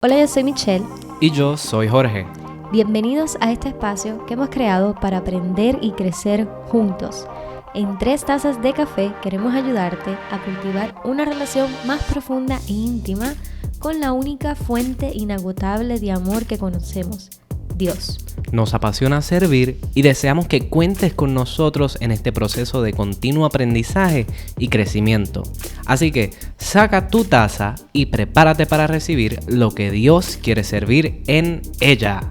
Hola, yo soy Michelle. Y yo soy Jorge. Bienvenidos a este espacio que hemos creado para aprender y crecer juntos. En 3 tazas de café queremos ayudarte a cultivar una relación más profunda e íntima con la única fuente inagotable de amor que conocemos, Dios. Nos apasiona servir y deseamos que cuentes con nosotros en este proceso de continuo aprendizaje y crecimiento. Así que saca tu taza y prepárate para recibir lo que Dios quiere servir en ella.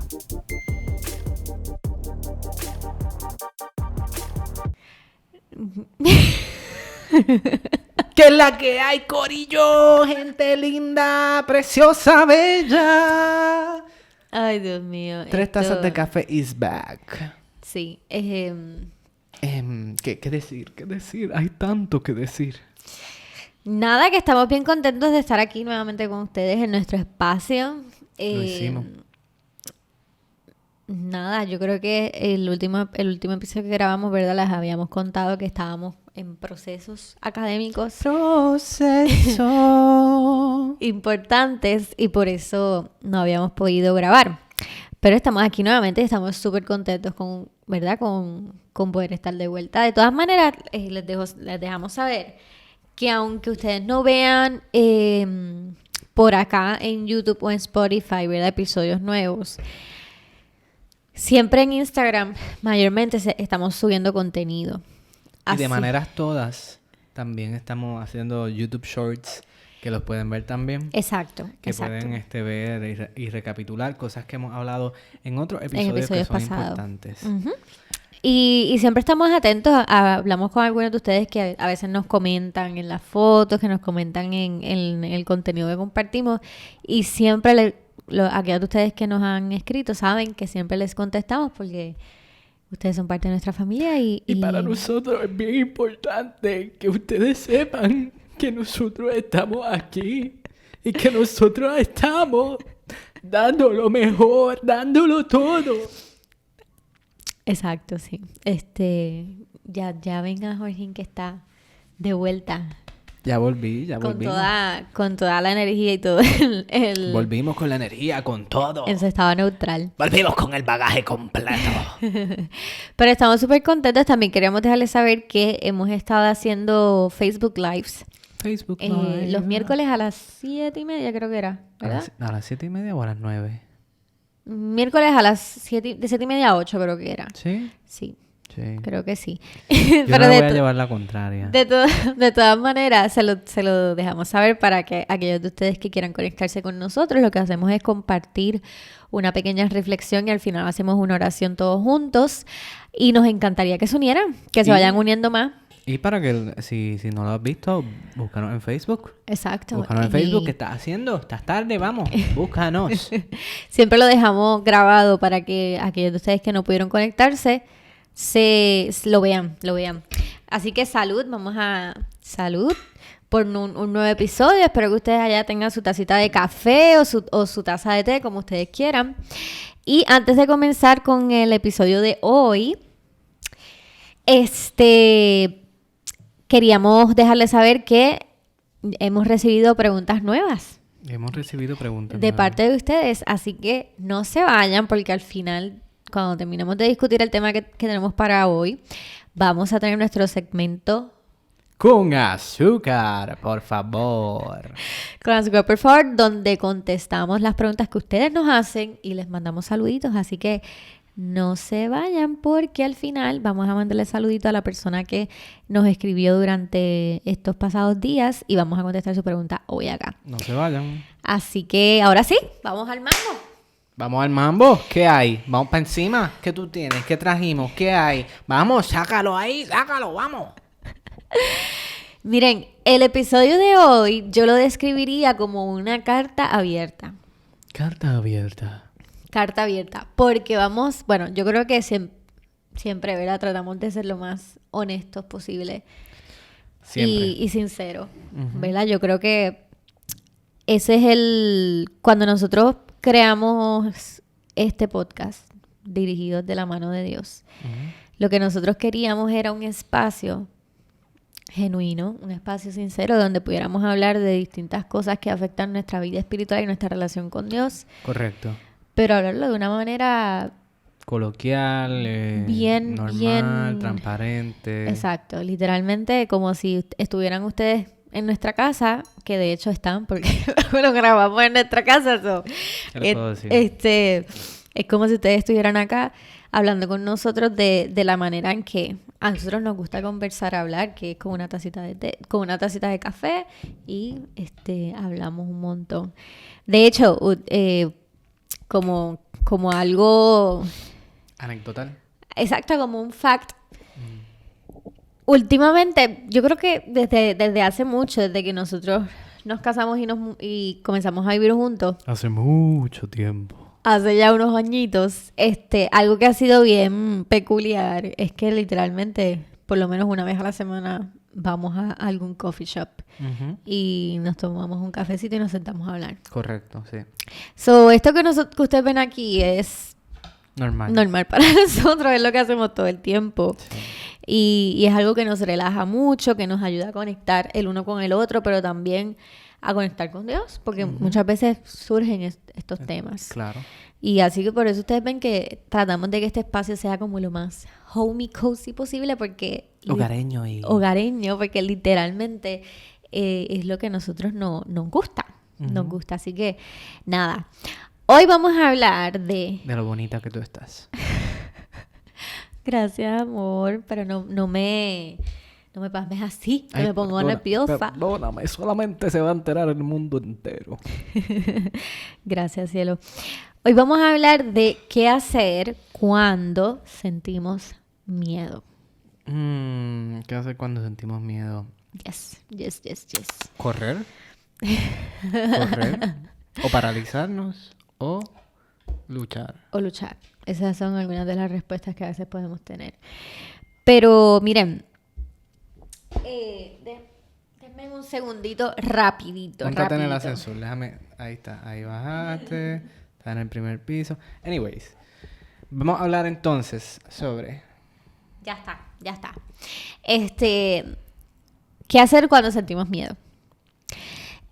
¿Qué es la que hay, corillo? Gente linda, preciosa, bella. Ay, Dios mío. 3 tazas de café is back. Sí. ¿Qué decir? ¿Qué decir? Hay tanto que decir. Nada, que estamos bien contentos de estar aquí nuevamente con ustedes en nuestro espacio. Lo hicimos. Nada, yo creo que el último episodio que grabamos, ¿verdad? Les habíamos contado que estábamos en procesos académicos importantes y por eso no habíamos podido grabar. Pero estamos aquí nuevamente y estamos súper contentos con, ¿verdad? Con poder estar de vuelta. De todas maneras, les dejamos saber que aunque ustedes no vean por acá en YouTube o en Spotify, ¿verdad? Episodios nuevos, siempre en Instagram mayormente estamos subiendo contenido. Y de maneras todas, también estamos haciendo YouTube Shorts que los pueden ver también. Exacto. Pueden ver y recapitular cosas que hemos hablado en otros episodios que son importantes. Uh-huh. Y siempre estamos atentos, hablamos con algunos de ustedes que a veces nos comentan en las fotos, que nos comentan en el contenido que compartimos y siempre aquellos de ustedes que nos han escrito saben que siempre les contestamos porque ustedes son parte de nuestra familia y para nosotros es bien importante que ustedes sepan que nosotros estamos aquí y que nosotros estamos dando lo mejor, dándolo todo. Exacto, sí. Ya venga Jorge, que está de vuelta. Ya volvimos. Con toda la energía y todo Volvimos con la energía, con todo. En su estado neutral. Volvimos con el bagaje completo. Pero estamos súper contentos. También queríamos dejarles saber que hemos estado haciendo Facebook Lives. Los miércoles a las 7:30 creo que era, ¿verdad? ¿A las 7:30 o a las 9? Miércoles a las 7, de 7:30 a 8 creo que era. ¿Sí? Sí. Sí. Creo que sí. Yo pero no voy a llevar la contraria. De todas maneras, se lo dejamos saber para que aquellos de ustedes que quieran conectarse con nosotros, lo que hacemos es compartir una pequeña reflexión y al final hacemos una oración todos juntos. Y nos encantaría que se unieran, que se vayan uniendo más. Y para que, si no lo has visto, búscanos en Facebook. Exacto. Búscanos en Facebook. ¿Qué estás haciendo? Estás tarde, vamos, búscanos. Siempre lo dejamos grabado para que aquellos de ustedes que no pudieron conectarse lo vean. Así que salud por un nuevo episodio. Espero que ustedes allá tengan su tacita de café o su taza de té, como ustedes quieran. Y antes de comenzar con el episodio de hoy, queríamos dejarles saber que hemos recibido preguntas nuevas. De parte de ustedes. Así que no se vayan porque al final, cuando terminemos de discutir el tema que tenemos para hoy, vamos a tener nuestro segmento Con azúcar, por favor. Con azúcar, por favor, donde contestamos las preguntas que ustedes nos hacen y les mandamos saluditos. Así que no se vayan porque al final vamos a mandarle saludito a la persona que nos escribió durante estos pasados días y vamos a contestar su pregunta hoy acá. No se vayan. Así que ahora sí, vamos al mambo. Vamos al mambo. ¿Qué hay? Vamos para encima. ¿Qué tú tienes? ¿Qué trajimos? ¿Qué hay? Vamos, sácalo ahí, sácalo, vamos. Miren, el episodio de hoy yo lo describiría como una carta abierta. Carta abierta. Porque yo creo que siempre, ¿verdad? Tratamos de ser lo más honestos posible. Siempre. Y sincero, ¿verdad? Yo creo que ese es cuando nosotros creamos este podcast dirigidos de la mano de Dios. Lo que nosotros queríamos era un espacio genuino, un espacio sincero donde pudiéramos hablar de distintas cosas que afectan nuestra vida espiritual y nuestra relación con Dios, Correcto. pero hablarlo de una manera Coloquial, bien, normal, bien... transparente. Exacto, literalmente como si estuvieran ustedes en nuestra casa, que de hecho están, porque lo grabamos en nuestra casa. ¿Qué le puedo decir? Es como si ustedes estuvieran acá hablando con nosotros de la manera en que a nosotros nos gusta conversar, hablar, que es con una tacita de té, con una tacita de café y hablamos un montón. De hecho, como algo Anecdotal. exacto, como un fact. Últimamente, yo creo que desde hace mucho, desde que nosotros nos casamos y comenzamos a vivir juntos, Hace mucho tiempo. hace ya unos añitos, algo que ha sido bien peculiar es que literalmente, por lo menos una vez a la semana, vamos a algún coffee shop y nos tomamos un cafecito y nos sentamos a hablar. Correcto, sí. So, esto que ustedes ven aquí es Normal. para nosotros, es lo que hacemos todo el tiempo. Sí. Y es algo que nos relaja mucho, que nos ayuda a conectar el uno con el otro, pero también a conectar con Dios, porque muchas veces surgen estos temas. Claro. Y así que por eso ustedes ven que tratamos de que este espacio sea como lo más homey, cozy posible, porque... Hogareño, porque literalmente es lo que a nosotros nos gusta. Nos gusta, así que nada. Hoy vamos a hablar de lo bonita que tú estás. Gracias, amor, pero no me pasmes así, que me pongo nerviosa. Perdóname, solamente se va a enterar el mundo entero. Gracias, cielo. Hoy vamos a hablar de qué hacer cuando sentimos miedo. ¿Qué hacer cuando sentimos miedo? Yes. ¿Correr? ¿Correr? ¿O paralizarnos? ¿O luchar? O luchar. Esas son algunas de las respuestas que a veces podemos tener. Pero miren, denme un segundito rapidito. Póntate en el ascensor, déjame. Ahí está, ahí bajaste. Está en el primer piso. Anyways, vamos a hablar entonces sobre... Ya está. ¿Qué hacer cuando sentimos miedo?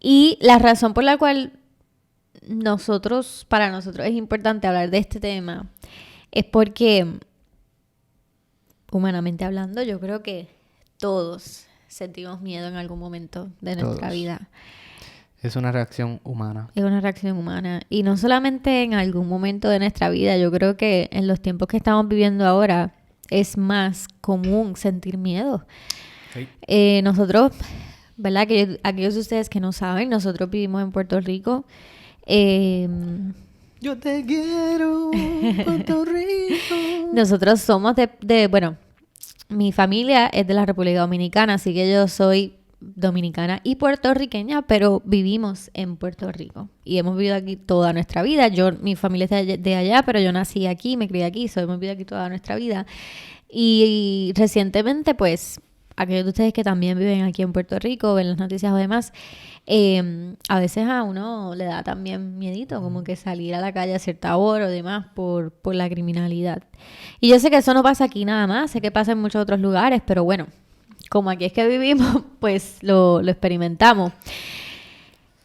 Y la razón por la cual para nosotros es importante hablar de este tema es porque, humanamente hablando, yo creo que todos sentimos miedo en algún momento de nuestra vida. Es una reacción humana. Es una reacción humana. Y no solamente en algún momento de nuestra vida, yo creo que en los tiempos que estamos viviendo ahora es más común sentir miedo. Sí. Nosotros, ¿verdad? Que aquellos de ustedes que no saben, nosotros vivimos en Puerto Rico. Yo te quiero, Puerto Rico. Nosotros somos bueno, mi familia es de la República Dominicana, así que yo soy dominicana y puertorriqueña, pero vivimos en Puerto Rico y hemos vivido aquí toda nuestra vida. Mi familia es de allá, pero yo nací aquí, me crié aquí, hemos vivido aquí toda nuestra vida. Y recientemente, pues, aquellos de ustedes que también viven aquí en Puerto Rico, ven las noticias o demás, a veces a uno le da también miedito, como que salir a la calle a cierta hora o demás por la criminalidad. Y yo sé que eso no pasa aquí nada más, sé que pasa en muchos otros lugares, pero bueno, como aquí es que vivimos, pues lo experimentamos.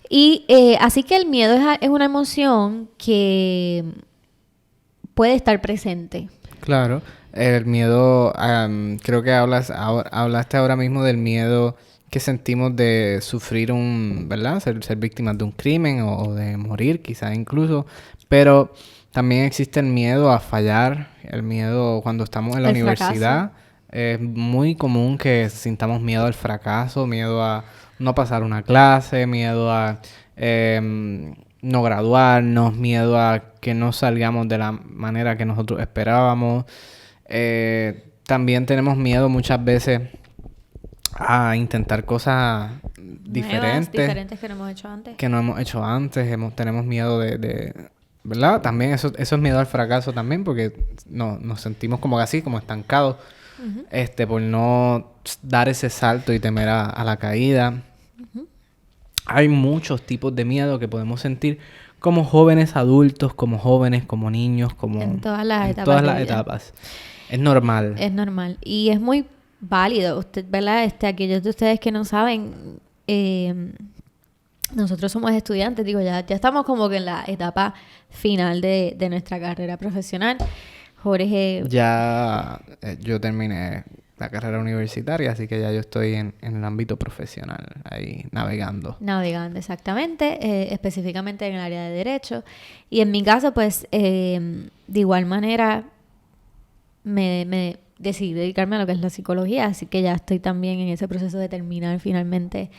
Y así que el miedo es una emoción que puede estar presente. Claro, el miedo, creo que hablaste ahora mismo del miedo que sentimos de sufrir ¿verdad? Ser víctimas de un crimen o de morir, quizás incluso, pero también existe el miedo a fallar, el miedo cuando estamos en la universidad. Es muy común que sintamos miedo al fracaso, miedo a no pasar una clase, miedo a no graduarnos, miedo a que no salgamos de la manera que nosotros esperábamos. También tenemos miedo muchas veces a intentar cosas diferentes que no hemos hecho antes. Tenemos miedo ¿verdad? También eso es miedo al fracaso también, porque nos sentimos como así, como estancados. Por no dar ese salto y temer a la caída. Hay muchos tipos de miedo que podemos sentir como jóvenes adultos, como jóvenes, como niños, como en todas las etapas. Es normal. Es normal. Y es muy válido. Usted, ¿verdad? Aquellos de ustedes que no saben, nosotros somos estudiantes, digo, ya estamos como que en la etapa final de nuestra carrera profesional. Jorge... Ya yo terminé la carrera universitaria, así que ya yo estoy en el ámbito profesional, ahí navegando. Navegando, exactamente, específicamente en el área de Derecho. Y en mi caso, pues, de igual manera, me decidí dedicarme a lo que es la psicología, así que ya estoy también en ese proceso de terminar finalmente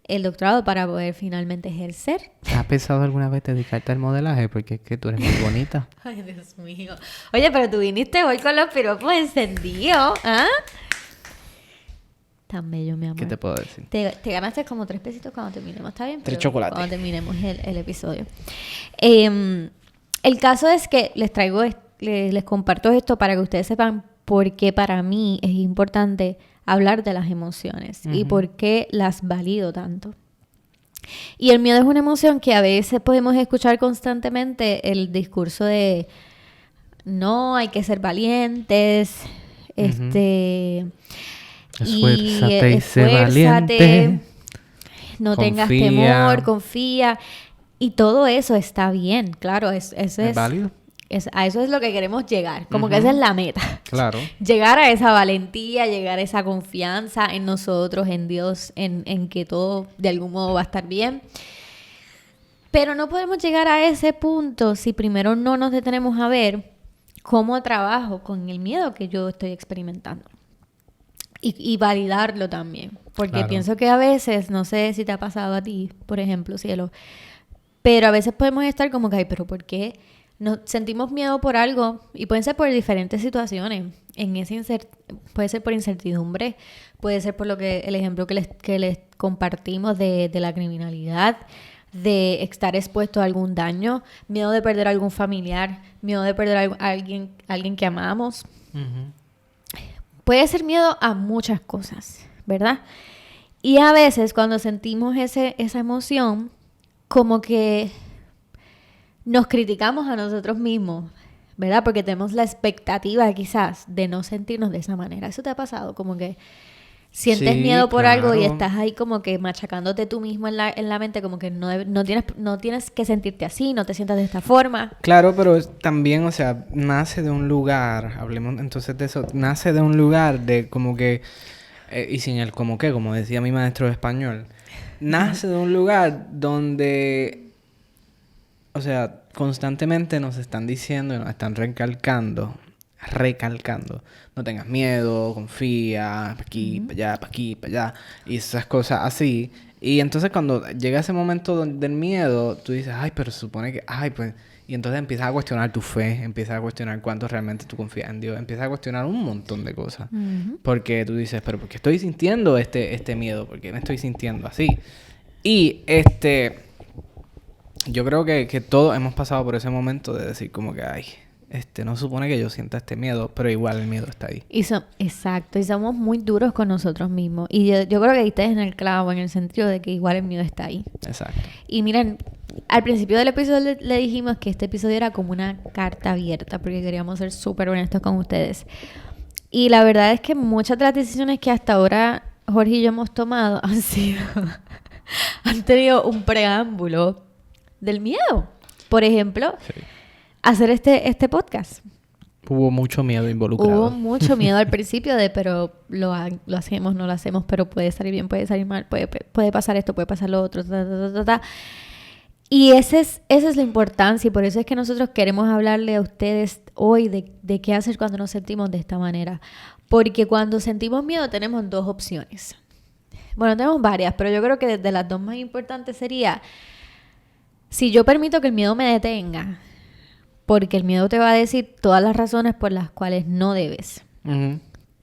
el doctorado para poder finalmente ejercer. ¿Has pensado alguna vez dedicarte al modelaje? Porque es que tú eres muy bonita. Ay, Dios mío. Oye, pero tú viniste hoy con los piropos encendidos, ¿ah? Tan bello, mi amor. ¿Qué te puedo decir? Te ganaste como 3 pesitos cuando terminemos, ¿está bien? 3 chocolates. Cuando terminemos el episodio. El caso es que les comparto esto para que ustedes sepan por qué para mí es importante hablar de las emociones y por qué las valido tanto. Y el miedo es una emoción que a veces podemos escuchar constantemente el discurso de no, hay que ser valientes, esfuérzate y sé valiente. No tengas temor, confía. Y todo eso está bien, claro, eso es válido. A eso es lo que queremos llegar, como que esa es la meta. Claro. Llegar a esa valentía, llegar a esa confianza en nosotros, en Dios, en que todo de algún modo va a estar bien. Pero no podemos llegar a ese punto si primero no nos detenemos a ver cómo trabajo con el miedo que yo estoy experimentando. Y validarlo también. Porque pienso que a veces, no sé si te ha pasado a ti, por ejemplo, cielo, pero a veces podemos estar como que, ay, pero ¿por qué nos sentimos miedo por algo? Y pueden ser por diferentes situaciones. Puede ser por incertidumbre, puede ser por el ejemplo que les compartimos de la criminalidad, de estar expuesto a algún daño, miedo de perder a algún familiar, miedo de perder a alguien que amamos. Puede ser miedo a muchas cosas, ¿verdad? Y a veces cuando sentimos esa emoción, como que nos criticamos a nosotros mismos, ¿verdad? Porque tenemos la expectativa quizás de no sentirnos de esa manera. ¿Eso te ha pasado? Como que sientes miedo por algo y estás ahí como que machacándote tú mismo en la mente, como que no tienes que sentirte así, no te sientas de esta forma. Claro, pero también, o sea, nace de un lugar, hablemos entonces de eso, nace de un lugar de como que, y sin el como que, como decía mi maestro de español, nace de un lugar donde, o sea, constantemente nos están diciendo y nos están recalcando, no tengas miedo, confía, pa' aquí, pa' allá, pa' aquí, pa' allá, y esas cosas así. Y entonces cuando llega ese momento del miedo, tú dices, ay, pero se supone que, ay, pues, y entonces empiezas a cuestionar tu fe, empiezas a cuestionar cuánto realmente tú confías en Dios, empiezas a cuestionar un montón de cosas. Porque tú dices, pero ¿por qué estoy sintiendo este miedo? ¿Por qué me estoy sintiendo así? Y yo creo que todos hemos pasado por ese momento de decir como que, ay, no supone que yo sienta este miedo, pero igual el miedo está ahí. Exacto, y somos muy duros con nosotros mismos. Y yo creo que ahí estás en el clavo, en el sentido de que igual el miedo está ahí. Exacto. Y miren, al principio del episodio le dijimos que este episodio era como una carta abierta, porque queríamos ser súper honestos con ustedes. Y la verdad es que muchas de las decisiones que hasta ahora Jorge y yo hemos tomado han tenido un preámbulo del miedo. Por ejemplo, hacer este podcast. Hubo mucho miedo involucrado. Hubo mucho miedo al principio pero lo hacemos, no lo hacemos, pero puede salir bien, puede salir mal, puede pasar esto, puede pasar lo otro, Y esa es la importancia, y por eso es que nosotros queremos hablarle a ustedes hoy de qué hacer cuando nos sentimos de esta manera. Porque cuando sentimos miedo tenemos 2 opciones. Bueno, tenemos varias, pero yo creo que de las 2 más importantes sería, si yo permito que el miedo me detenga, porque el miedo te va a decir todas las razones por las cuales no debes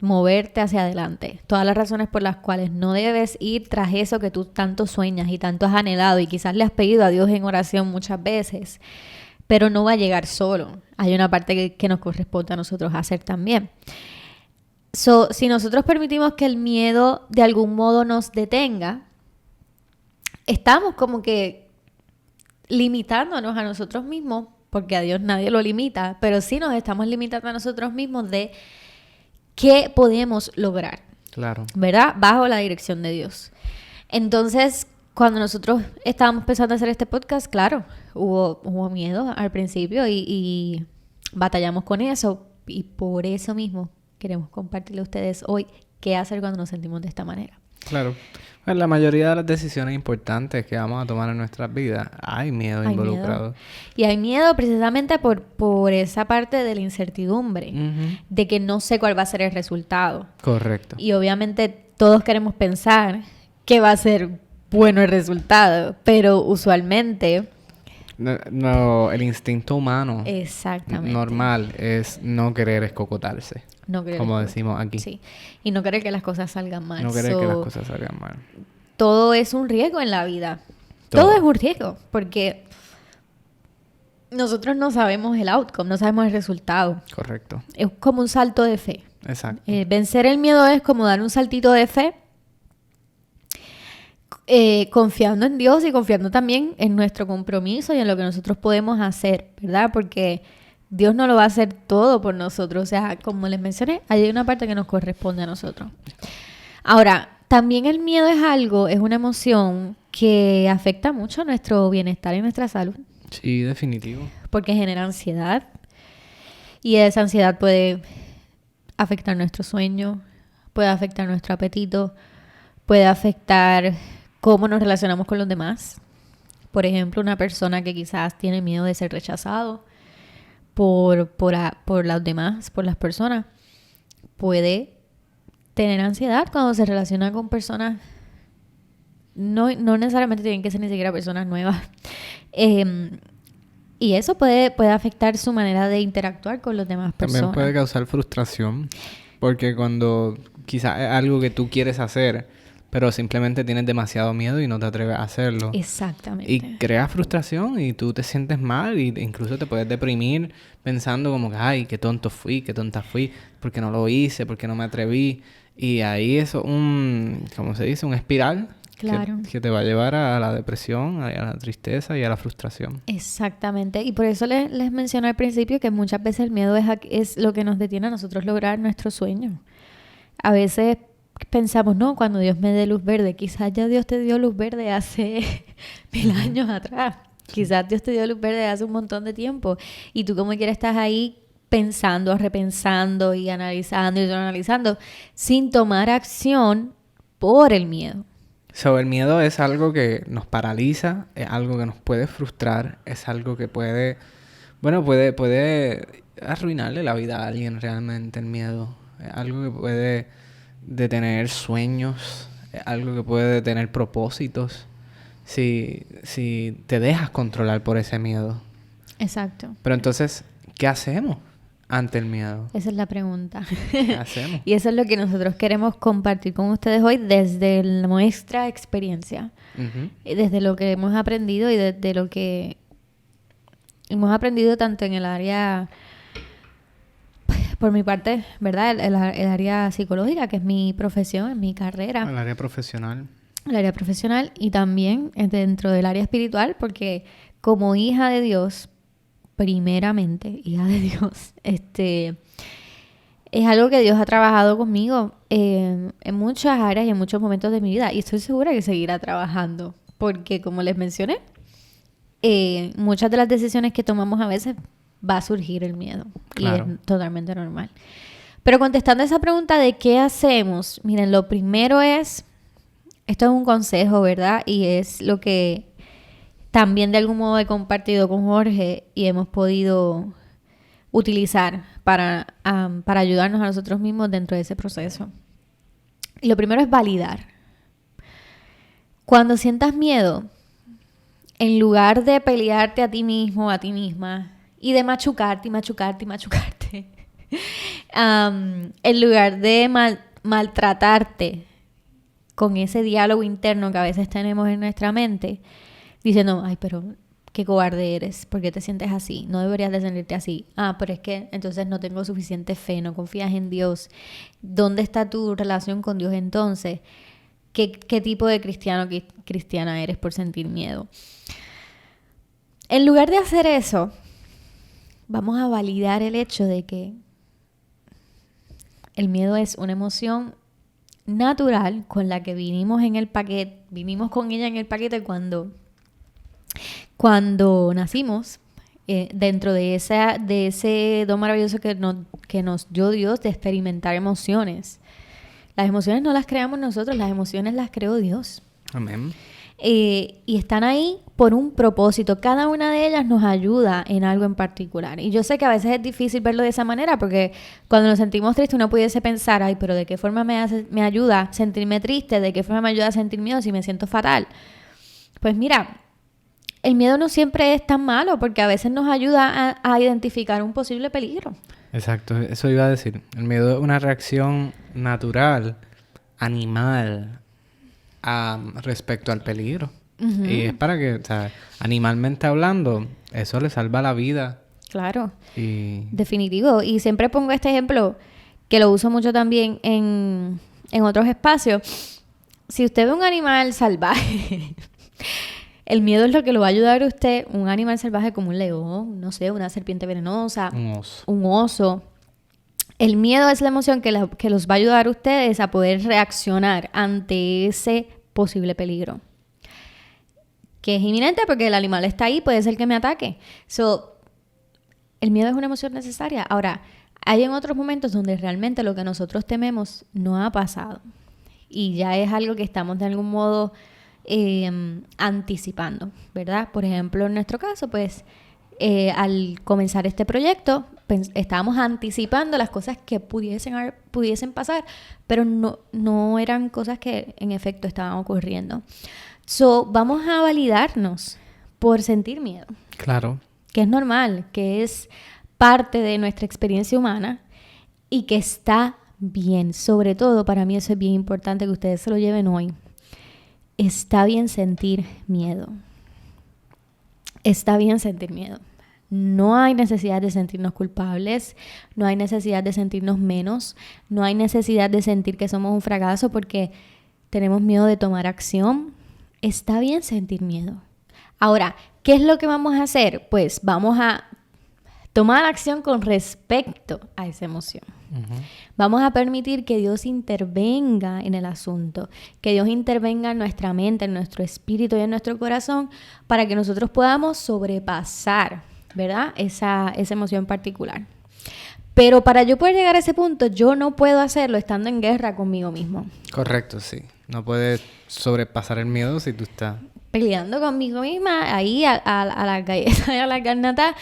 moverte hacia adelante, todas las razones por las cuales no debes ir tras eso que tú tanto sueñas y tanto has anhelado y quizás le has pedido a Dios en oración muchas veces, pero no va a llegar solo. Hay una parte que nos corresponde a nosotros hacer también. Si nosotros permitimos que el miedo de algún modo nos detenga, estamos como que limitándonos a nosotros mismos, porque a Dios nadie lo limita, pero sí nos estamos limitando a nosotros mismos de qué podemos lograr. Claro. ¿verdad? Bajo la dirección de Dios. Entonces, cuando nosotros estábamos pensando hacer este podcast, claro, hubo miedo al principio y batallamos con eso. Y por eso mismo queremos compartirle a ustedes hoy qué hacer cuando nos sentimos de esta manera. Claro. Pues la mayoría de las decisiones importantes que vamos a tomar en nuestras vidas, hay miedo involucrado. Miedo. Y hay miedo precisamente por esa parte de la incertidumbre, de que no sé cuál va a ser el resultado. Correcto. Y obviamente todos queremos pensar que va a ser bueno el resultado, pero usualmente... No, el instinto humano Exactamente. normal es no querer escocotarse. No querer como decimos aquí. Sí. Y no querer que las cosas salgan mal. No querer que las cosas salgan mal. Todo es un riesgo en la vida. Todo es un riesgo, porque nosotros no sabemos el outcome, no sabemos el resultado. Correcto. Es como un salto de fe. Exacto. Vencer el miedo es como dar un saltito de fe, confiando en Dios y confiando también en nuestro compromiso y en lo que nosotros podemos hacer, ¿verdad? Porque Dios no lo va a hacer todo por nosotros. O sea, como les mencioné, hay una parte que nos corresponde a nosotros. Ahora, también el miedo es una emoción que afecta mucho nuestro bienestar y nuestra salud. Sí, definitivo. Porque genera ansiedad. Y esa ansiedad puede afectar nuestro sueño, puede afectar nuestro apetito, puede afectar cómo nos relacionamos con los demás. Por ejemplo, una persona que quizás tiene miedo de ser rechazado por los demás, por las personas, puede tener ansiedad cuando se relaciona con personas. No necesariamente tienen que ser ni siquiera personas nuevas. Y eso puede afectar su manera de interactuar con las demás personas. También puede causar frustración, porque cuando quizás es algo que tú quieres hacer, pero simplemente tienes demasiado miedo y no te atreves a hacerlo. Exactamente. Y crea frustración y tú te sientes mal y incluso te puedes deprimir pensando como que, ay, qué tonto fui, qué tonta fui, porque no lo hice, porque no me atreví. Y ahí eso ¿cómo se dice? Un espiral. Claro. Que te va a llevar a la depresión, a la tristeza y a la frustración. Exactamente. Y por eso les mencioné al principio que muchas veces el miedo es lo que nos detiene a nosotros lograr nuestro sueño. A veces pensamos, no, cuando Dios me dé luz verde, quizás ya Dios te dio luz verde hace 1000 años atrás. Quizás Dios te dio luz verde hace un montón de tiempo. Y tú como quieras estás ahí pensando, repensando y analizando sin tomar acción por el miedo. El miedo es algo que nos paraliza, es algo que nos puede frustrar, es algo que puede arruinarle la vida a alguien realmente, el miedo. Es algo que puede detener sueños, es algo que puede detener propósitos, si te dejas controlar por ese miedo. Exacto. Pero entonces, ¿qué hacemos ante el miedo? Esa es la pregunta. ¿Qué hacemos? Y eso es lo que nosotros queremos compartir con ustedes hoy desde nuestra experiencia. Uh-huh. Desde lo que hemos aprendido y desde lo que hemos aprendido tanto en el área, por mi parte, ¿verdad? El área psicológica, que es mi profesión, es mi carrera. El área profesional. El área profesional y también dentro del área espiritual, porque como hija de Dios, primeramente, hija de Dios, es algo que Dios ha trabajado conmigo en muchas áreas y en muchos momentos de mi vida. Y estoy segura que seguirá trabajando. Porque, como les mencioné, muchas de las decisiones que tomamos a veces va a surgir el miedo. Claro. Y es totalmente normal. Pero contestando esa pregunta de qué hacemos, miren, lo primero es, esto es un consejo, ¿verdad? Y es lo que también de algún modo he compartido con Jorge y hemos podido utilizar para ayudarnos a nosotros mismos dentro de ese proceso. Y lo primero es validar. Cuando sientas miedo, en lugar de pelearte a ti mismo, a ti misma, y de machucarte, en lugar de maltratarte con ese diálogo interno que a veces tenemos en nuestra mente, diciendo, ay, pero qué cobarde eres, ¿por qué te sientes así? No deberías de sentirte así. Ah, pero es que entonces no tengo suficiente fe, no confías en Dios. ¿Dónde está tu relación con Dios entonces? ¿Qué tipo de cristiana eres por sentir miedo? En lugar de hacer eso, vamos a validar el hecho de que el miedo es una emoción natural con la que vinimos con ella en el paquete cuando nacimos, dentro de ese don maravilloso que nos dio Dios de experimentar emociones. Las emociones no las creamos nosotros, las emociones las creó Dios. Amén. Y están ahí por un propósito. Cada una de ellas nos ayuda en algo en particular. Y yo sé que a veces es difícil verlo de esa manera, porque cuando nos sentimos tristes uno pudiese pensar, ay, pero ¿de qué forma me ayuda a sentirme triste? ¿De qué forma me ayuda a sentir miedo si me siento fatal? Pues mira, el miedo no siempre es tan malo, porque a veces nos ayuda a identificar un posible peligro. Exacto, eso iba a decir. El miedo es una reacción natural, animal, respecto al peligro. Uh-huh. Y es para que, o sea, animalmente hablando, eso le salva la vida. Claro. Definitivo. Y siempre pongo este ejemplo, que lo uso mucho también en otros espacios. Si usted ve un animal salvaje, el miedo es lo que lo va a ayudar a usted. Un animal salvaje como un león, no sé, una serpiente venenosa, un oso. El miedo es la emoción que los va a ayudar a ustedes a poder reaccionar ante ese posible peligro, que es inminente porque el animal está ahí, puede ser que me ataque. El miedo es una emoción necesaria. Ahora, hay en otros momentos donde realmente lo que nosotros tememos no ha pasado y ya es algo que estamos de algún modo anticipando, ¿verdad? Por ejemplo, en nuestro caso, pues al comenzar este proyecto estábamos anticipando las cosas que pudiesen pasar, pero no eran cosas que en efecto estaban ocurriendo. Vamos a validarnos por sentir miedo. Claro. Que es normal, que es parte de nuestra experiencia humana y que está bien. Sobre todo, para mí eso es bien importante que ustedes se lo lleven hoy. Está bien sentir miedo. Está bien sentir miedo. No hay necesidad de sentirnos culpables, no hay necesidad de sentirnos menos, no hay necesidad de sentir que somos un fracaso porque tenemos miedo de tomar acción. Está bien sentir miedo. Ahora, ¿qué es lo que vamos a hacer? Pues vamos a tomar acción con respecto a esa emoción. Uh-huh. Vamos a permitir que Dios intervenga en el asunto, que Dios intervenga en nuestra mente, en nuestro espíritu y en nuestro corazón para que nosotros podamos sobrepasar, ¿verdad? Esa emoción particular. Pero para yo poder llegar a ese punto, yo no puedo hacerlo estando en guerra conmigo mismo. Correcto, sí. No puedes sobrepasar el miedo si tú estás peleando conmigo misma, ahí a la galleta y a la garnata.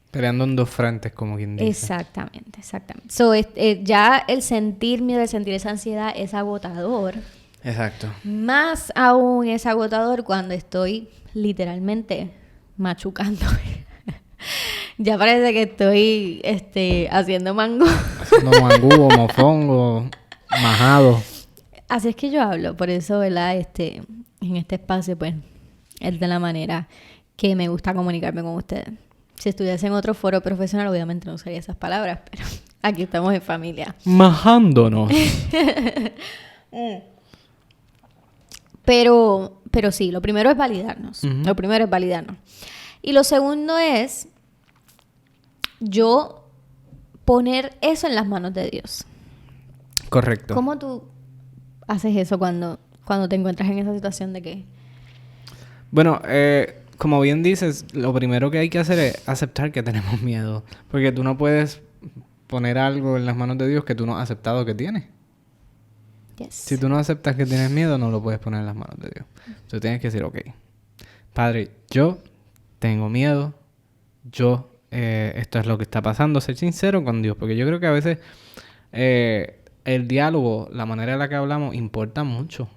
Peleando en dos frentes, como quien dice. Exactamente. Ya el sentir miedo, el sentir esa ansiedad es agotador. Exacto. Más aún es agotador cuando estoy literalmente machucándome. Ya parece que estoy haciendo mango. Haciendo mangú, mofongo, majado. Así es que yo hablo, por eso, ¿verdad? En este espacio, pues, es de la manera que me gusta comunicarme con ustedes. Si estuviese en otro foro profesional, obviamente no usaría esas palabras, pero aquí estamos en familia. Majándonos. Pero sí, lo primero es validarnos. Uh-huh. Lo primero es validarnos. Y lo segundo es yo poner eso en las manos de Dios. Correcto. ¿Cómo tú haces eso cuando te encuentras en esa situación de que? Bueno, como bien dices, lo primero que hay que hacer es aceptar que tenemos miedo. Porque tú no puedes poner algo en las manos de Dios que tú no has aceptado que tienes. Yes. Si tú no aceptas que tienes miedo, no lo puedes poner en las manos de Dios. Tú tienes que decir, ok, Padre, yo tengo miedo. Esto es lo que está pasando. Ser sincero con Dios. Porque yo creo que a veces el diálogo, la manera en la que hablamos, importa mucho.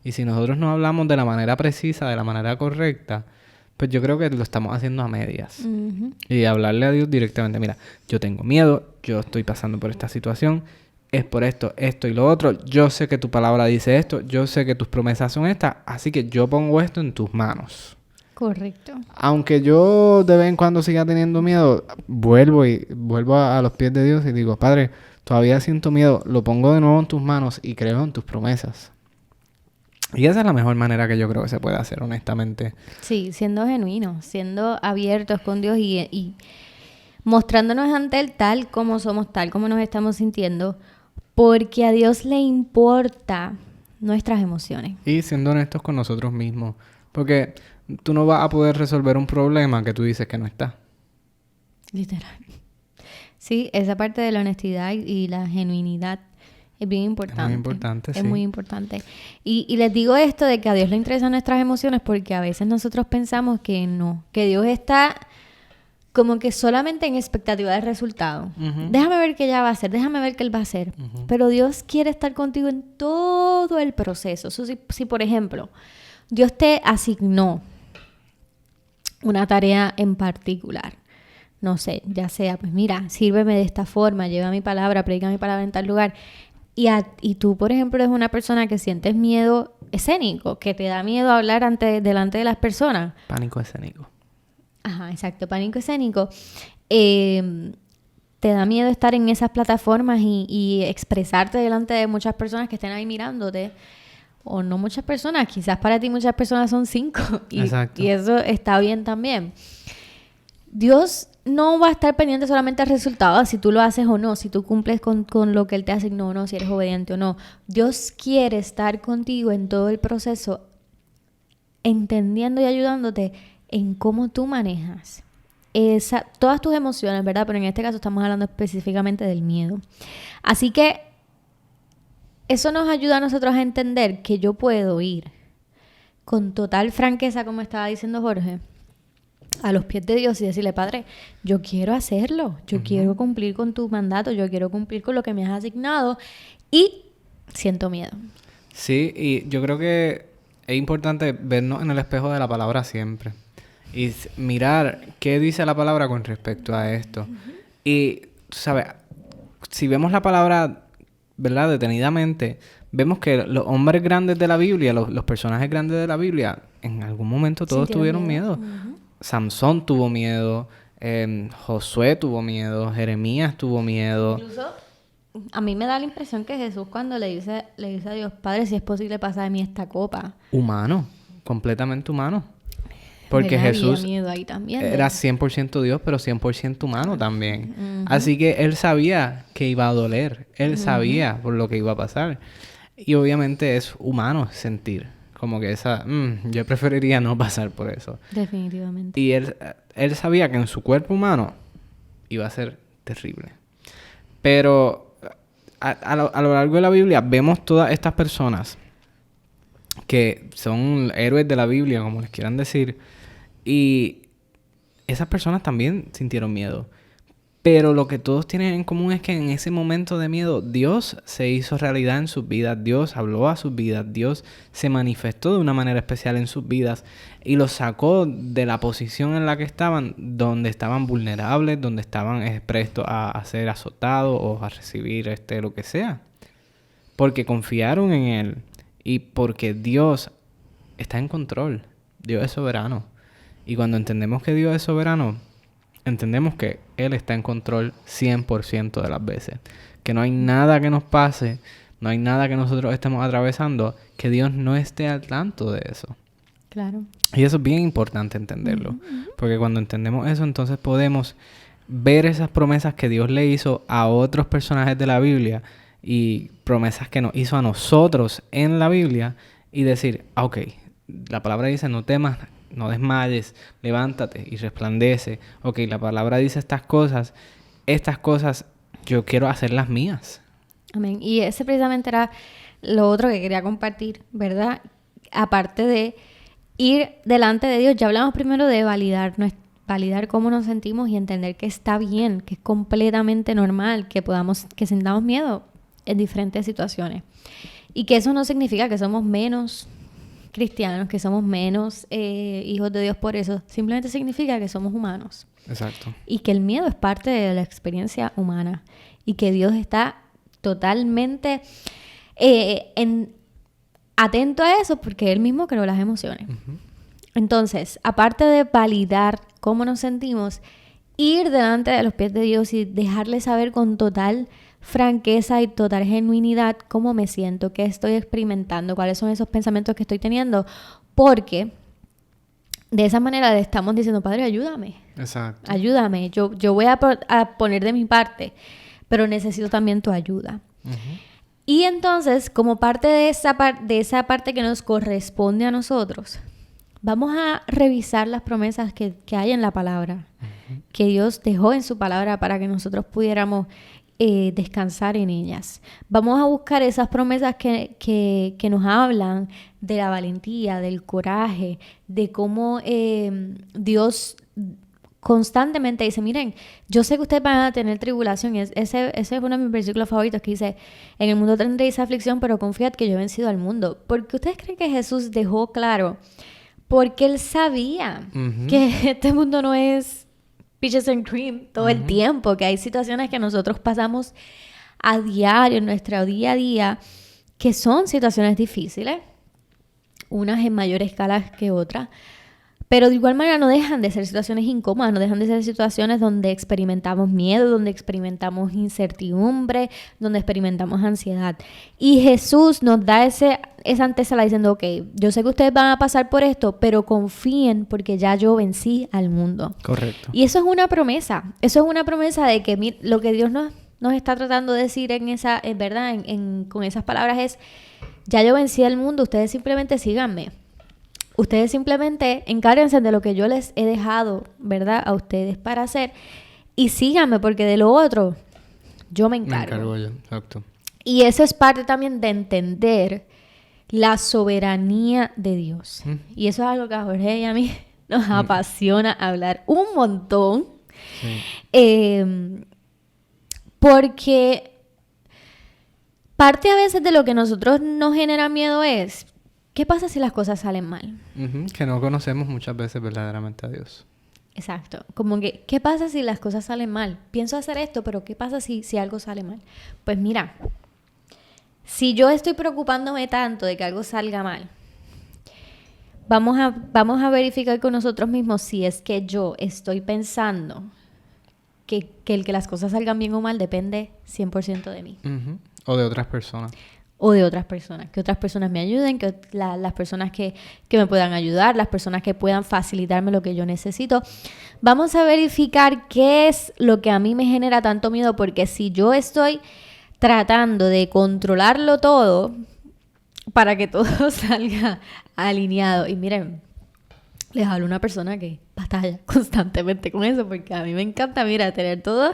Y si nosotros no hablamos de la manera precisa, de la manera correcta, pues yo creo que lo estamos haciendo a medias. Uh-huh. Y hablarle a Dios directamente. Mira, yo tengo miedo. Yo estoy pasando por esta situación. Es por esto y lo otro. Yo sé que tu palabra dice esto. Yo sé que tus promesas son estas. Así que yo pongo esto en tus manos. Correcto. Aunque yo de vez en cuando siga teniendo miedo, vuelvo a los pies de Dios y digo, Padre, todavía siento miedo. Lo pongo de nuevo en tus manos y creo en tus promesas. Y esa es la mejor manera que yo creo que se puede hacer, honestamente. Sí, siendo genuinos, siendo abiertos con Dios y mostrándonos ante Él tal como somos, tal como nos estamos sintiendo, Porque a Dios le importa nuestras emociones. Y siendo honestos con nosotros mismos. Porque tú no vas a poder resolver un problema que tú dices que no está. Literal. Sí, esa parte de la honestidad y la genuinidad es bien importante. Es muy importante, sí. Es muy importante. Y les digo esto de que a Dios le interesan nuestras emociones porque a veces nosotros pensamos que no, que Dios está como que solamente en expectativa del resultado. Uh-huh. Déjame ver qué ella va a hacer, déjame ver qué él va a hacer. Uh-huh. Pero Dios quiere estar contigo en todo el proceso. Si por ejemplo, Dios te asignó una tarea en particular, no sé, ya sea, pues mira, sírveme de esta forma, lleva mi palabra, predica mi palabra en tal lugar. Y tú, por ejemplo, eres una persona que sientes miedo escénico, que te da miedo hablar delante de las personas. Pánico escénico. Ajá, exacto, pánico escénico. Te da miedo estar en esas plataformas y expresarte delante de muchas personas que estén ahí mirándote. O no muchas personas, quizás para ti muchas personas son 5. Exacto. Y eso está bien también. Dios no va a estar pendiente solamente al resultado, si tú lo haces o no, si tú cumples con lo que Él te asignó o no, si eres obediente o no. Dios quiere estar contigo en todo el proceso, entendiendo y ayudándote en cómo tú manejas todas tus emociones, ¿verdad? Pero en este caso estamos hablando específicamente del miedo. Así que eso nos ayuda a nosotros a entender que yo puedo ir con total franqueza, como estaba diciendo Jorge, a los pies de Dios y decirle, Padre, yo quiero hacerlo, yo quiero cumplir con tu mandato, yo quiero cumplir con lo que me has asignado y siento miedo. Sí, y yo creo que es importante vernos en el espejo de la palabra siempre y mirar qué dice la palabra con respecto a esto. Uh-huh. Y, ¿sabes? Si vemos la palabra, ¿verdad? Detenidamente, vemos que los hombres grandes de la Biblia, los personajes grandes de la Biblia, en algún momento todos tuvieron miedo. Uh-huh. Sansón tuvo miedo, Josué tuvo miedo, Jeremías tuvo miedo. Incluso a mí me da la impresión que Jesús cuando le dice a Dios, Padre, si es posible pasa de mí esta copa. Humano, completamente humano. Porque Jesús miedo ahí también, era 100% Dios, pero 100% humano también. Uh-huh. Así que Él sabía que iba a doler. Él sabía por lo que iba a pasar. Y obviamente es humano sentir. Como que yo preferiría no pasar por eso. Definitivamente. Y él sabía que en su cuerpo humano iba a ser terrible. Pero a lo largo de la Biblia vemos todas estas personas que son héroes de la Biblia, como les quieran decir. Y esas personas también sintieron miedo. Pero lo que todos tienen en común es que en ese momento de miedo, Dios se hizo realidad en sus vidas. Dios habló a sus vidas. Dios se manifestó de una manera especial en sus vidas. Y los sacó de la posición en la que estaban, donde estaban vulnerables, donde estaban expuestos a ser azotados o a recibir lo que sea. Porque confiaron en Él. Y porque Dios está en control. Dios es soberano. Y cuando entendemos que Dios es soberano, entendemos que Él está en control 100% de las veces. Que no hay nada que nos pase, no hay nada que nosotros estemos atravesando, que Dios no esté al tanto de eso. Claro. Y eso es bien importante entenderlo. Uh-huh. Porque cuando entendemos eso, entonces podemos ver esas promesas que Dios le hizo a otros personajes de la Biblia y promesas que nos hizo a nosotros en la Biblia y decir, ok, la palabra dice, no temas, no desmayes, levántate y resplandece. Ok, la palabra dice estas cosas yo quiero hacerlas mías. Amén. Y ese precisamente era lo otro que quería compartir, ¿verdad? Aparte de ir delante de Dios, ya hablamos primero de validar cómo nos sentimos y entender que está bien, que es completamente normal, que sintamos miedo en diferentes situaciones. Y que eso no significa que somos menos cristianos, que somos menos hijos de Dios por eso. Simplemente significa que somos humanos. Exacto. Y que el miedo es parte de la experiencia humana. Y que Dios está totalmente atento a eso porque Él mismo creó las emociones. Uh-huh. Entonces, aparte de validar cómo nos sentimos, ir delante de los pies de Dios y dejarle saber con total franqueza y total genuinidad cómo me siento, qué estoy experimentando, cuáles son esos pensamientos que estoy teniendo, porque de esa manera le estamos diciendo, Padre, ayúdame. Exacto. Ayúdame, yo voy a poner de mi parte, pero necesito también tu ayuda. Uh-huh. Y entonces, como parte de esa parte que nos corresponde a nosotros, vamos a revisar las promesas que hay en la palabra, que Dios dejó en su palabra para que nosotros pudiéramos descansar en ellas. Vamos a buscar esas promesas que nos hablan de la valentía, del coraje, de cómo Dios constantemente dice, miren, yo sé que ustedes van a tener tribulación. Ese es uno de mis versículos favoritos que dice, en el mundo tendréis aflicción, pero confiad que yo he vencido al mundo. Porque ustedes creen que Jesús dejó claro, porque Él sabía que este mundo no es peaches and cream todo el tiempo, que hay situaciones que nosotros pasamos a diario, en nuestro día a día, que son situaciones difíciles, unas en mayor escala que otras, pero de igual manera no dejan de ser situaciones incómodas, no dejan de ser situaciones donde experimentamos miedo, donde experimentamos incertidumbre, donde experimentamos ansiedad. Y Jesús nos da esa antesala diciendo, ok, yo sé que ustedes van a pasar por esto, pero confíen porque ya yo vencí al mundo. Correcto. Y eso es una promesa de que lo que Dios nos está tratando de decir en esa, ¿verdad? Con esas palabras es, ya yo vencí al mundo, ustedes simplemente síganme. Ustedes simplemente encárguense de lo que yo les he dejado, ¿verdad? A ustedes para hacer. Y síganme, porque de lo otro, yo me encargo. Me encargo yo, exacto. Y eso es parte también de entender la soberanía de Dios. Y eso es algo que a Jorge y a mí nos apasiona hablar un montón. Sí. Porque parte a veces de lo que a nosotros nos genera miedo es, ¿qué pasa si las cosas salen mal? Que no conocemos muchas veces verdaderamente a Dios. Exacto. Como que, ¿qué pasa si las cosas salen mal? Pienso hacer esto, pero ¿qué pasa si algo sale mal? Pues mira, si yo estoy preocupándome tanto de que algo salga mal, vamos a verificar con nosotros mismos si es que yo estoy pensando que el que las cosas salgan bien o mal depende 100% de mí. O de otras personas. O de otras personas, que otras personas me ayuden, que las personas que me puedan ayudar, las personas que puedan facilitarme lo que yo necesito. Vamos a verificar qué es lo que a mí me genera tanto miedo, porque si yo estoy tratando de controlarlo todo para que todo salga alineado, y miren, les hablo una persona que batalla constantemente con eso, porque a mí me encanta, mira, tener todo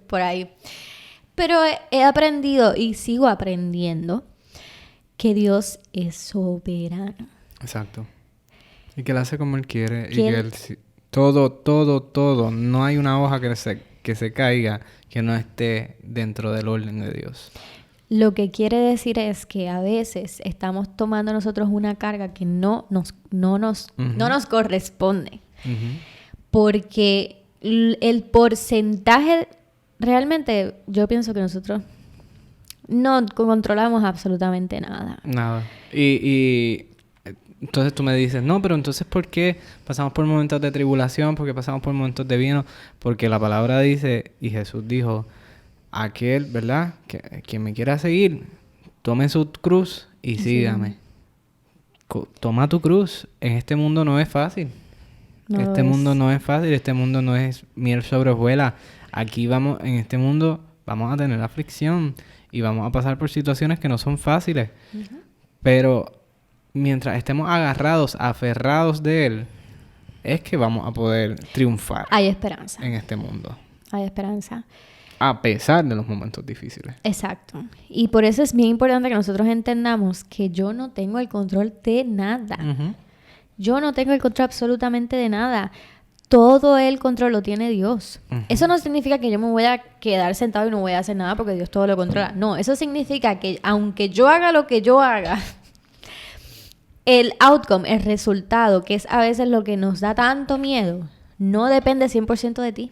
por ahí. Pero he aprendido y sigo aprendiendo que Dios es soberano. Exacto. Y que Él hace como Él quiere. Y que Él, todo. No hay una hoja que se caiga que no esté dentro del orden de Dios. Lo que quiere decir es que a veces estamos tomando nosotros una carga que no nos corresponde. Porque el porcentaje... Realmente yo pienso que nosotros no controlamos absolutamente nada. Nada. Y entonces tú me dices, no, pero entonces ¿por qué pasamos por momentos de tribulación? ¿Por qué pasamos por momentos de vino? Porque la palabra dice, y Jesús dijo, aquel, ¿verdad? Quien me quiera seguir, tome su cruz y sígame. Toma tu cruz. En este mundo no es fácil. Este mundo no es fácil. Este mundo no es miel sobre hojuelas. Aquí en este mundo vamos a tener aflicción y vamos a pasar por situaciones que no son fáciles. Pero mientras estemos aferrados de Él, es que vamos a poder triunfar. Hay esperanza. En este mundo. Hay esperanza. A pesar de los momentos difíciles. Exacto. Y por eso es bien importante que nosotros entendamos que yo no tengo el control de nada. Yo no tengo el control absolutamente de nada. Todo el control lo tiene Dios. Eso no significa que yo me voy a quedar sentado y no voy a hacer nada porque Dios todo lo controla. No, eso significa que aunque yo haga lo que yo haga, el outcome, el resultado, que es a veces lo que nos da tanto miedo, no depende 100% de ti.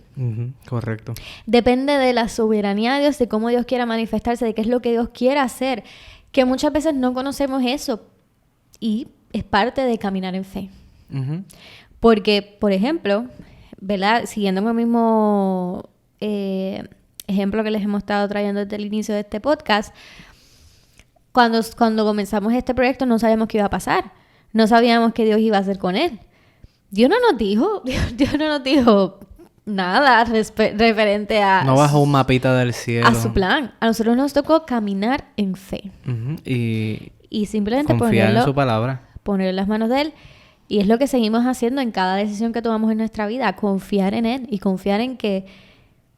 Correcto. Depende de la soberanía de Dios, de cómo Dios quiera manifestarse, de qué es lo que Dios quiere hacer. Que muchas veces no conocemos eso. Y es parte de caminar en fe. Porque, por ejemplo, ¿verdad? Siguiendo con el mismo ejemplo que les hemos estado trayendo desde el inicio de este podcast, cuando comenzamos este proyecto no sabíamos qué iba a pasar. No sabíamos qué Dios iba a hacer con él. Dios no nos dijo, nada referente a... No bajo un mapita del cielo. A su plan. A nosotros nos tocó caminar en fe. Y simplemente confiar en su palabra. Poner en las manos de Él. Y es lo que seguimos haciendo en cada decisión que tomamos en nuestra vida. Confiar en Él. Y confiar en que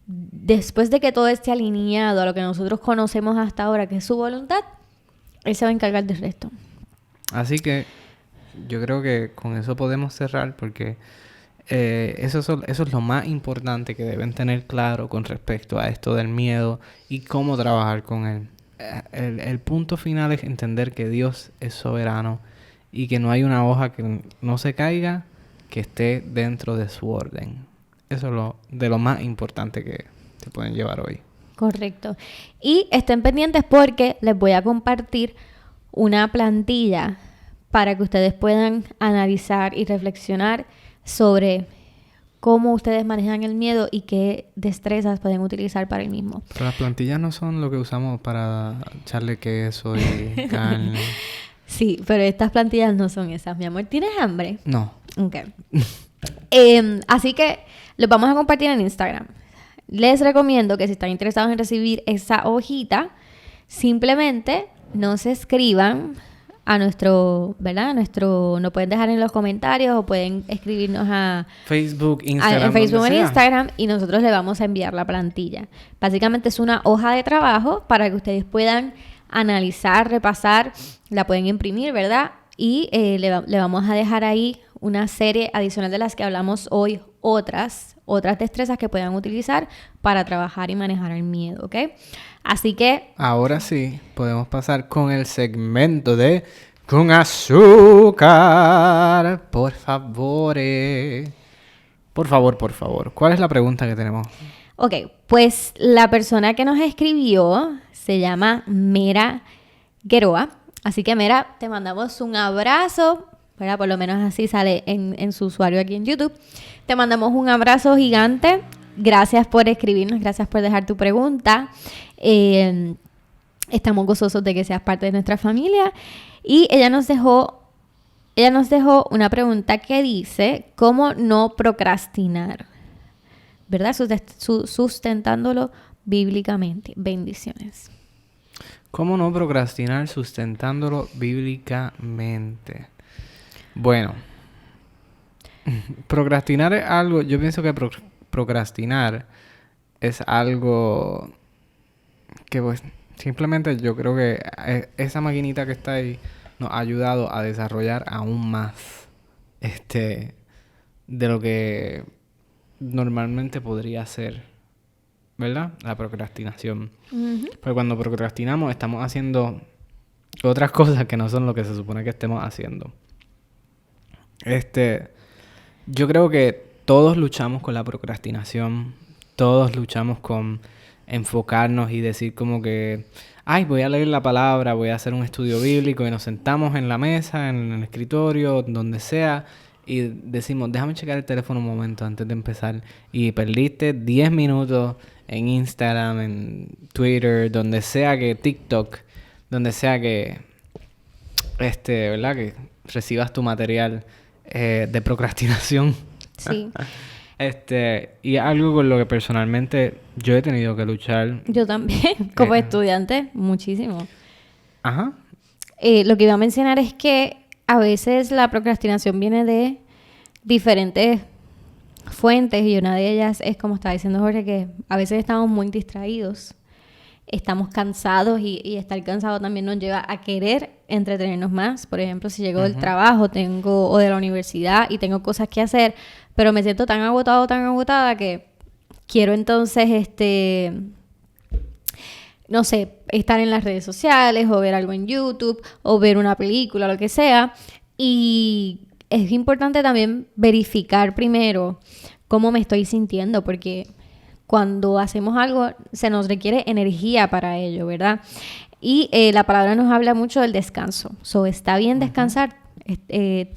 después de que todo esté alineado a lo que nosotros conocemos hasta ahora, que es su voluntad, Él se va a encargar del resto. Así que yo creo que con eso podemos cerrar, porque eso es lo más importante que deben tener claro con respecto a esto del miedo y cómo trabajar con él. El punto final es entender que Dios es soberano y que no hay una hoja que no se caiga que esté dentro de su orden. Eso es de lo más importante que se pueden llevar hoy. Correcto. Y estén pendientes porque les voy a compartir una plantilla para que ustedes puedan analizar y reflexionar sobre cómo ustedes manejan el miedo y qué destrezas pueden utilizar para el mismo. Pero las plantillas no son lo que usamos para echarle queso y carne. Sí, pero estas plantillas no son esas, mi amor. ¿Tienes hambre? No. Ok. Así que los vamos a compartir en Instagram. Les recomiendo que si están interesados en recibir esa hojita, simplemente nos escriban a nuestro, ¿verdad? Nos pueden dejar en los comentarios o pueden escribirnos a Facebook, Instagram. En Facebook o en Instagram y nosotros le vamos a enviar la plantilla. Básicamente es una hoja de trabajo para que ustedes puedan analizar, repasar, la pueden imprimir, ¿verdad? Y le vamos a dejar ahí una serie adicional de las que hablamos hoy, otras destrezas que puedan utilizar para trabajar y manejar el miedo, ¿ok? Así que... Ahora sí, podemos pasar con el segmento de Con Azúcar. Por favor. Por favor. ¿Cuál es la pregunta que tenemos? Ok, pues la persona que nos escribió se llama Mera Gueroa. Así que Mera, te mandamos un abrazo, ¿verdad? Por lo menos así sale en su usuario aquí en YouTube. Te mandamos un abrazo gigante. Gracias por escribirnos, gracias por dejar tu pregunta. Estamos gozosos de que seas parte de nuestra familia. Y ella nos dejó una pregunta que dice, ¿cómo no procrastinar? ¿Verdad? Sustentándolo bíblicamente. Bendiciones. ¿Cómo no procrastinar sustentándolo bíblicamente? Bueno, procrastinar es algo, yo pienso que procrastinar es algo que pues simplemente yo creo que esa maquinita que está ahí nos ha ayudado a desarrollar aún más de lo que normalmente podría ser, ¿verdad? La procrastinación. Uh-huh. Pero cuando procrastinamos estamos haciendo otras cosas que no son lo que se supone que estemos haciendo. Yo creo que todos luchamos con la procrastinación. Todos luchamos con enfocarnos y decir como que, ay, voy a leer la palabra, voy a hacer un estudio bíblico y nos sentamos en la mesa, en el escritorio, donde sea y decimos, déjame checar el teléfono un momento antes de empezar y perdiste 10 minutos en Instagram, en Twitter, donde sea que TikTok, donde sea que ¿verdad? Que recibas tu material de procrastinación. Sí. Y algo con lo que personalmente yo he tenido que luchar. Yo también, como estudiante, muchísimo. Ajá. Lo que iba a mencionar es que a veces la procrastinación viene de diferentes fuentes y una de ellas es, como estaba diciendo Jorge, que a veces estamos muy distraídos, estamos cansados y estar cansado también nos lleva a querer entretenernos más. Por ejemplo, si llego del trabajo o de la universidad y tengo cosas que hacer, pero me siento tan agotada que quiero entonces, no sé, estar en las redes sociales o ver algo en YouTube o ver una película, lo que sea. Y es importante también verificar primero cómo me estoy sintiendo, porque cuando hacemos algo se nos requiere energía para ello, ¿verdad? Y la palabra nos habla mucho del descanso. Está bien descansar,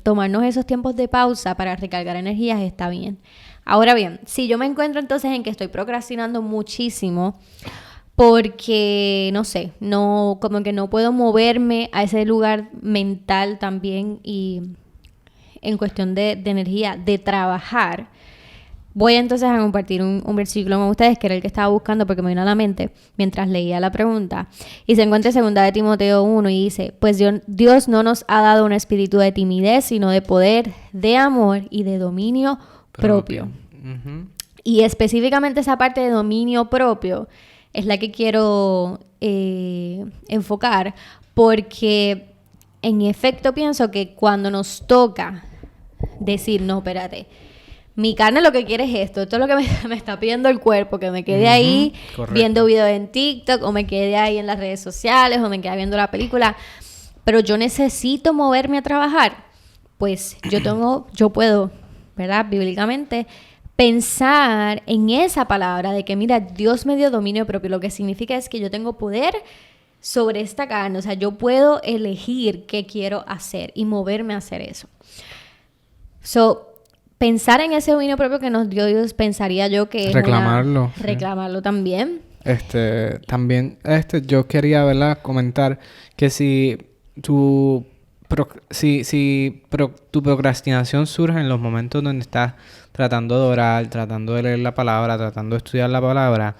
tomarnos esos tiempos de pausa para recargar energías está bien. Ahora bien, si yo me encuentro entonces en que estoy procrastinando muchísimo porque, no sé, como que no puedo moverme a ese lugar mental también y en cuestión de energía, de trabajar, Voy entonces a compartir un versículo con ustedes, que era el que estaba buscando porque me vino a la mente mientras leía la pregunta. Y se encuentra en 2 de Timoteo 1 y dice, pues Dios no nos ha dado un espíritu de timidez, sino de poder, de amor y de dominio propio. Uh-huh. Y específicamente esa parte de dominio propio es la que quiero enfocar, porque en efecto pienso que cuando nos toca decir, no, espérate, mi carne lo que quiere es esto es lo que me está pidiendo el cuerpo, que me quede ahí viendo videos en TikTok, o me quede ahí en las redes sociales, o me quede viendo la película, pero yo necesito moverme a trabajar. Pues yo puedo, ¿verdad? Bíblicamente, pensar en esa palabra de que, mira, Dios me dio dominio propio, lo que significa es que yo tengo poder sobre esta carne, o sea, yo puedo elegir qué quiero hacer y moverme a hacer eso. Pensar en ese dominio propio que nos dio Dios, pensaría yo que es reclamarlo. Reclamarlo también. También, yo quería, ¿verdad?, comentar que si tu procrastinación surge en los momentos donde estás tratando de orar, tratando de leer la palabra, tratando de estudiar la palabra,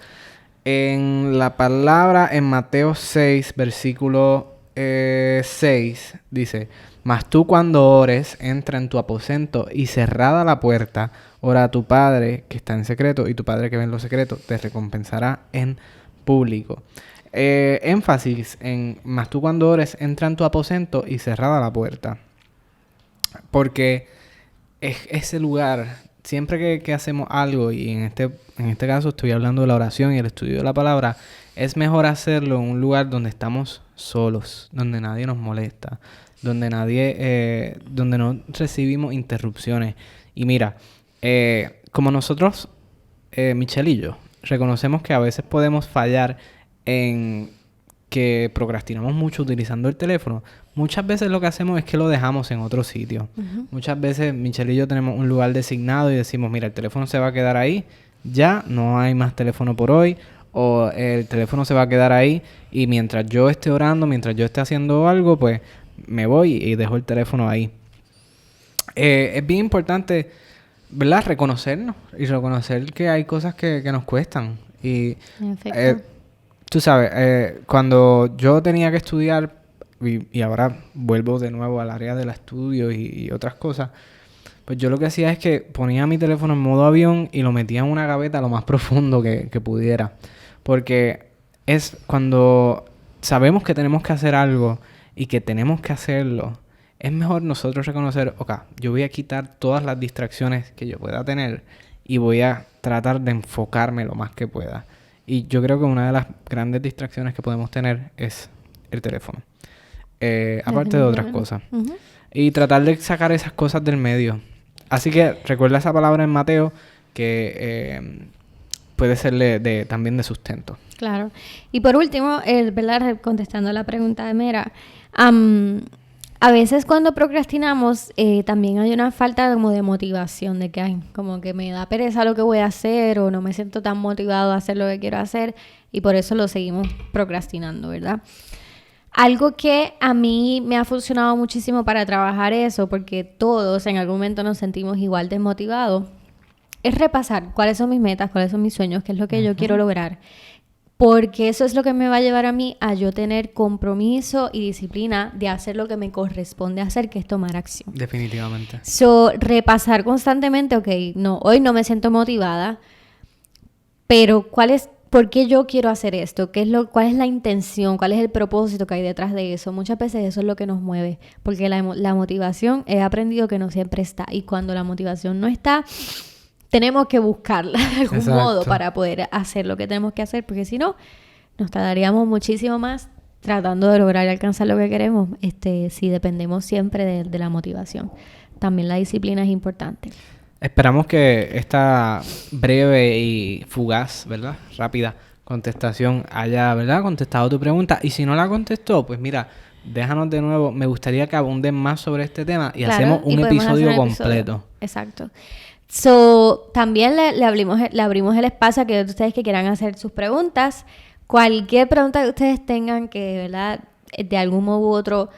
en la palabra en Mateo 6, versículo 6, dice: mas tú cuando ores, entra en tu aposento y cerrada la puerta, ora a tu Padre que está en secreto, y tu Padre que ve en lo secreto te recompensará en público. Énfasis en: mas tú cuando ores, entra en tu aposento y cerrada la puerta. Porque es ese lugar, siempre que hacemos algo, y en este caso estoy hablando de la oración y el estudio de la palabra, es mejor hacerlo en un lugar donde estamos solos, donde nadie nos molesta, donde no recibimos interrupciones. Y mira, como nosotros, Michelle y yo, reconocemos que a veces podemos fallar en que procrastinamos mucho utilizando el teléfono. Muchas veces lo que hacemos es que lo dejamos en otro sitio. Uh-huh. Muchas veces Michelle y yo tenemos un lugar designado y decimos, mira, el teléfono se va a quedar ahí, ya no hay más teléfono por hoy, o el teléfono se va a quedar ahí, y mientras yo esté orando, mientras yo esté haciendo algo, pues me voy y dejo el teléfono ahí. Es bien importante, ¿verdad?, reconocernos y reconocer que hay cosas que nos cuestan. Y tú sabes, cuando yo tenía que estudiar, y ahora vuelvo de nuevo al área del estudio y otras cosas, pues yo lo que hacía es que ponía mi teléfono en modo avión y lo metía en una gaveta lo más profundo que pudiera. Porque es cuando sabemos que tenemos que hacer algo y que tenemos que hacerlo, es mejor nosotros reconocer, ok, yo voy a quitar todas las distracciones que yo pueda tener y voy a tratar de enfocarme lo más que pueda. Y yo creo que una de las grandes distracciones que podemos tener es el teléfono. Aparte de otras cosas. Uh-huh. Y tratar de sacar esas cosas del medio. Así que recuerda esa palabra en Mateo que puede serle también de sustento. Claro. Y por último, ¿verdad?, contestando a la pregunta de Mera, a veces cuando procrastinamos también hay una falta como de motivación, de que ay, como que me da pereza lo que voy a hacer, o no me siento tan motivado a hacer lo que quiero hacer, y por eso lo seguimos procrastinando, ¿verdad? Algo que a mí me ha funcionado muchísimo para trabajar eso, porque todos en algún momento nos sentimos igual desmotivados, es repasar cuáles son mis metas, cuáles son mis sueños, qué es lo que yo quiero lograr. Porque eso es lo que me va a llevar a mí a yo tener compromiso y disciplina de hacer lo que me corresponde hacer, que es tomar acción. Definitivamente. Repasar constantemente, ok, no, hoy no me siento motivada, pero ¿por qué yo quiero hacer esto? ¿Cuál es la intención? ¿Cuál es el propósito que hay detrás de eso? Muchas veces eso es lo que nos mueve, porque la motivación, he aprendido que no siempre está, y cuando la motivación no está, tenemos que buscarla de algún modo para poder hacer lo que tenemos que hacer, porque si no, nos tardaríamos muchísimo más tratando de lograr y alcanzar lo que queremos, si dependemos siempre de la motivación. También la disciplina es importante. Esperamos que esta breve y fugaz, ¿verdad?, rápida contestación haya, ¿verdad?, contestado tu pregunta. Y si no la contestó, pues mira, déjanos de nuevo. Me gustaría que abunden más sobre este tema y hacemos un episodio completo. Exacto. También le abrimos el espacio a que ustedes que quieran hacer sus preguntas. Cualquier pregunta que ustedes tengan que, ¿verdad?, de algún modo u otro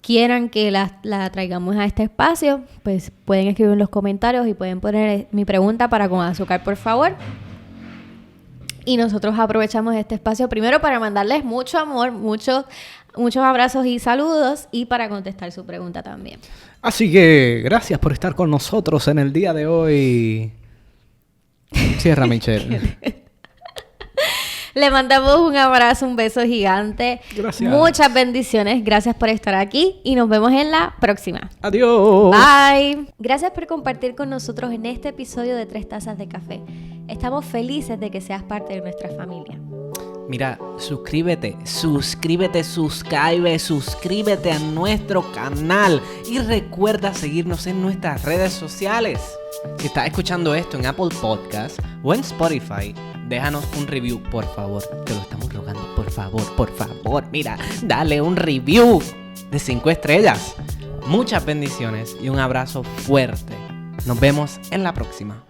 quieran que la traigamos a este espacio, pues pueden escribir en los comentarios y pueden poner mi pregunta para Con Azúcar, por favor. Y nosotros aprovechamos este espacio primero para mandarles mucho amor, muchos abrazos y saludos, y para contestar su pregunta también. Así que gracias por estar con nosotros en el día de hoy. Cierra, Michelle. Le mandamos un abrazo, un beso gigante. Gracias. Muchas bendiciones. Gracias por estar aquí y nos vemos en la próxima. Adiós. Bye. Gracias por compartir con nosotros en este episodio de 3 Tazas de Café. Estamos felices de que seas parte de nuestra familia. Mira, suscríbete a nuestro canal y recuerda seguirnos en nuestras redes sociales. Si estás escuchando esto en Apple Podcast o en Spotify, déjanos un review, por favor. Te lo estamos rogando, por favor. Mira, dale un review de 5 estrellas. Muchas bendiciones y un abrazo fuerte. Nos vemos en la próxima.